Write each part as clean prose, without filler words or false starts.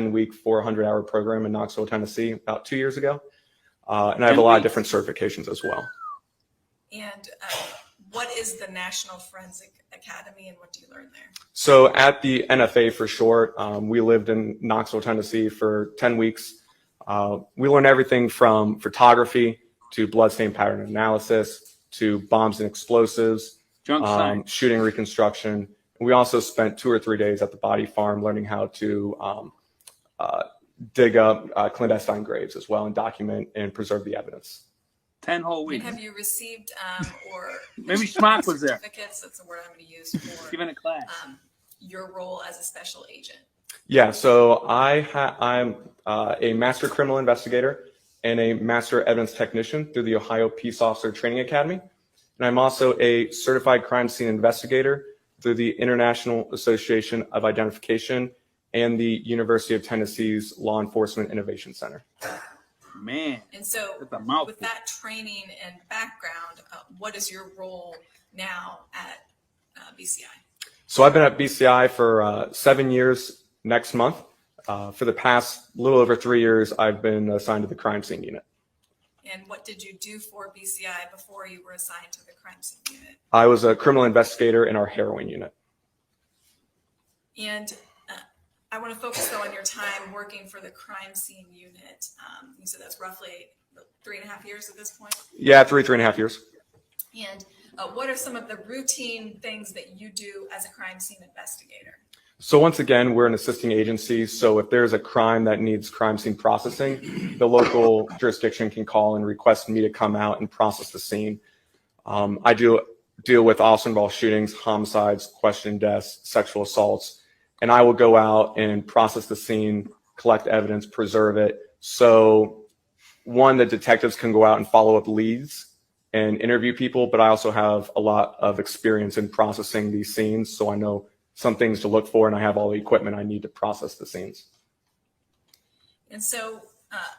10-week, 400-hour program in Knoxville, Tennessee about 2 years ago. And I have a lot of different certifications as well. And what is the National Forensic Academy and what do you learn there? So at the NFA for short, we lived in Knoxville, Tennessee for 10 weeks. We learned everything from photography to bloodstain pattern analysis to bombs and explosives, shooting reconstruction. We also spent 2 or 3 days at the body farm learning how to dig up clandestine graves as well and document and preserve the evidence. 10 whole weeks. And have you received or maybe Schmock was there? Certificates, that's the word I'm going to use for given a class. Your role as a special agent. Yeah, so I'm a master criminal investigator and a master evidence technician through the Ohio Peace Officer Training Academy. And I'm also a certified crime scene investigator through the International Association of Identification and the University of Tennessee's Law Enforcement Innovation Center. Man. And so with that training and background, what is your role now at BCI? So I've been at BCI for 7 years next month. For the past little over 3 years, I've been assigned to the crime scene unit. And what did you do for BCI before you were assigned to the crime scene unit? I was a criminal investigator in our heroin unit. And I want to focus, though, on your time working for the crime scene unit. You said that's roughly 3.5 years at this point? Yeah, 3.5 years. And what are some of the routine things that you do as a crime scene investigator? So once again, we're an assisting agency. So if there's a crime that needs crime scene processing, the local jurisdiction can call and request me to come out and process the scene. I do deal with officer involved shootings, homicides, question deaths, sexual assaults, and I will go out and process the scene, collect evidence, preserve it. So one, the detectives can go out and follow up leads and interview people, but I also have a lot of experience in processing these scenes. So I know some things to look for, and I have all the equipment I need to process the scenes. And so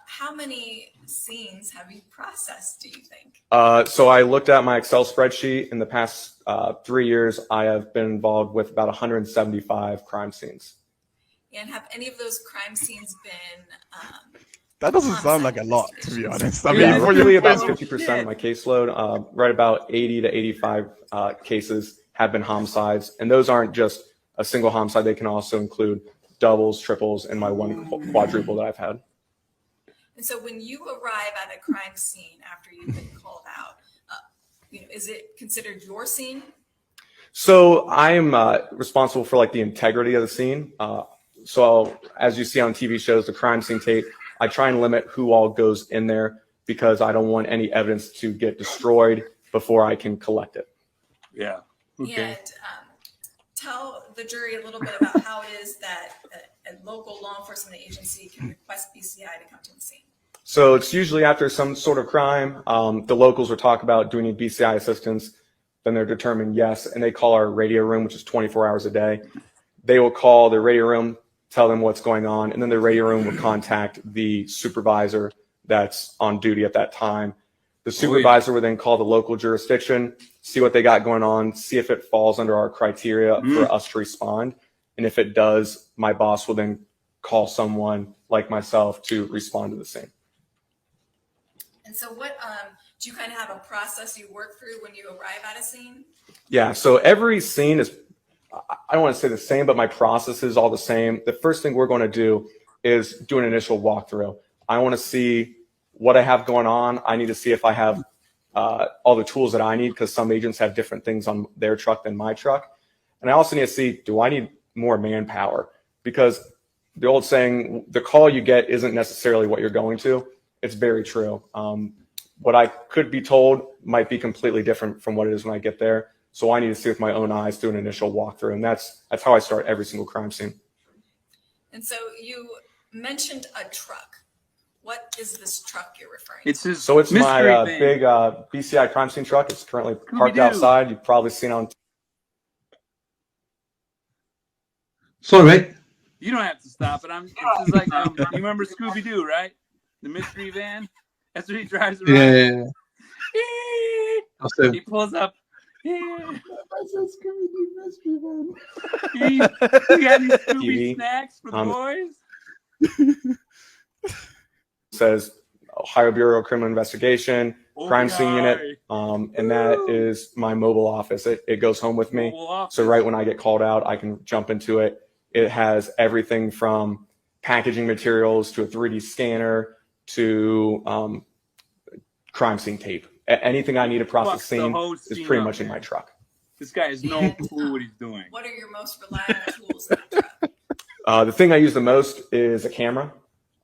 how many scenes have you processed, do you think? So I looked at my Excel spreadsheet. In the past 3 years, I have been involved with about 175 crime scenes. And have any of those crime scenes been that doesn't sound like a lot, to be honest. I mean, yeah, roughly about 50% of my caseload. Right about 80 to 85 cases have been homicides, and those aren't just a single homicide. They can also include doubles, triples, and my one quadruple that I've had. And so when you arrive at a crime scene after you've been called out, is it considered your scene? So I am responsible for like the integrity of the scene. So as you see on TV shows, the crime scene tape, I try and limit who all goes in there because I don't want any evidence to get destroyed before I can collect it. Yeah. Okay. And tell the jury a little bit about how it is that a local law enforcement agency can request BCI to come to the scene. So it's usually after some sort of crime. The locals will talk about, do we need BCI assistance? Then they're determined yes, and they call our radio room, which is 24 hours a day. They will call the radio room, tell them what's going on, and then the radio room will contact the supervisor that's on duty at that time. The supervisor would then call the local jurisdiction, see what they got going on, see if it falls under our criteria for us to respond. And if it does, my boss will then call someone like myself to respond to the scene. And so what, do you kind of have a process you work through when you arrive at a scene? Yeah, so every scene is, I don't want to say the same, but my process is all the same. The first thing we're going to do is do an initial walkthrough. I want to see what I have going on. I need to see if I have all the tools that I need, because some agents have different things on their truck than my truck. And I also need to see, do I need more manpower? Because the old saying, the call you get isn't necessarily what you're going to. It's very true. What I could be told might be completely different from what it is when I get there. So I need to see with my own eyes, do an initial walkthrough. And that's how I start every single crime scene. And so you mentioned a truck. What is this truck you're referring to? So it's my big BCI crime scene truck. It's currently parked outside. You've probably seen on. Sorry, mate. You don't have to stop it. It's just like you remember Scooby-Doo, right? The mystery van. That's what he drives around. Yeah. He pulls up. Yeah. I said Scooby-Doo mystery van. He had these Scooby snacks for the boys. says Ohio Bureau of Criminal Investigation, crime scene unit, and that is my mobile office. It goes home with me. So right when I get called out, I can jump into it. It has everything from packaging materials to a 3D scanner to crime scene tape. Anything I need to process scene is pretty much in my truck. This guy has no clue what he's doing. What are your most reliable tools in the truck? The thing I use the most is a camera.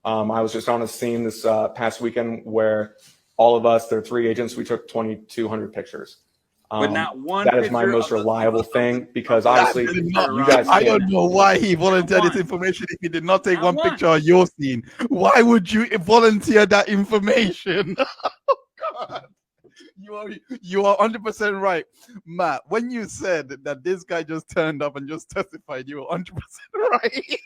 I was just on a scene this past weekend where all of us, there are 3 agents, we took 2,200 pictures. But not one that is my most reliable thing because honestly, you guys. I don't know why he volunteered this information if he did not take one picture of your scene. Why would you volunteer that information? God. You are 100% right, Matt. When you said that this guy just turned up and just testified, you were 100% right.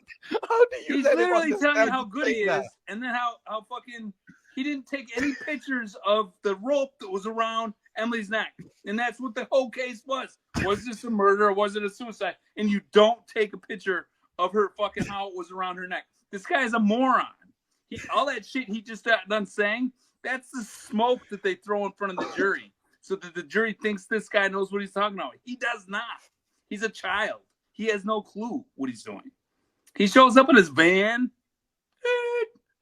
How do you? He's literally telling you how good he is, and then how fucking he didn't take any pictures of the rope that was around Emily's neck, and that's what the whole case was. Was this a murder or was it a suicide? And you don't take a picture of her fucking how it was around her neck. This guy is a moron. All that shit he just got done saying. That's the smoke that they throw in front of the jury so that the jury thinks this guy knows what he's talking about. He does not. He's a child. He has no clue what he's doing. He shows up in his van,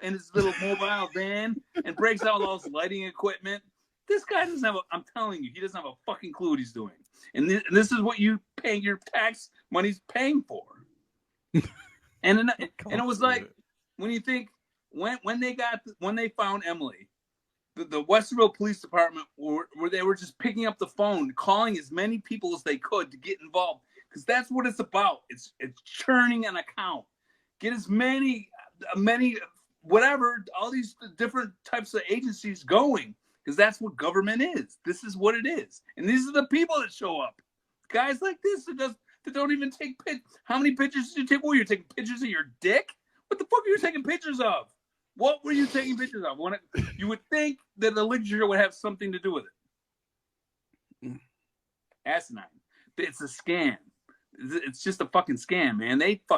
in his little mobile van, and breaks out all his lighting equipment. This guy doesn't have I'm telling you, he doesn't have a fucking clue what he's doing. And this is what you paying your tax money's paying for. And it was like, when you think, when they found Emily, the Westerville Police Department where they were just picking up the phone, calling as many people as they could to get involved, because that's what it's about. It's churning an account. Get as many whatever, all these different types of agencies going, because that's what government is. This is what it is, and these are the people that show up. Guys like this that don't even take pictures. How many pictures did you take? Well, you're taking pictures of your dick. What the fuck are you taking pictures of? What were you taking pictures of? You would think that the literature would have something to do with it. Asinine. It's a scam. It's just a fucking scam, man. They fucking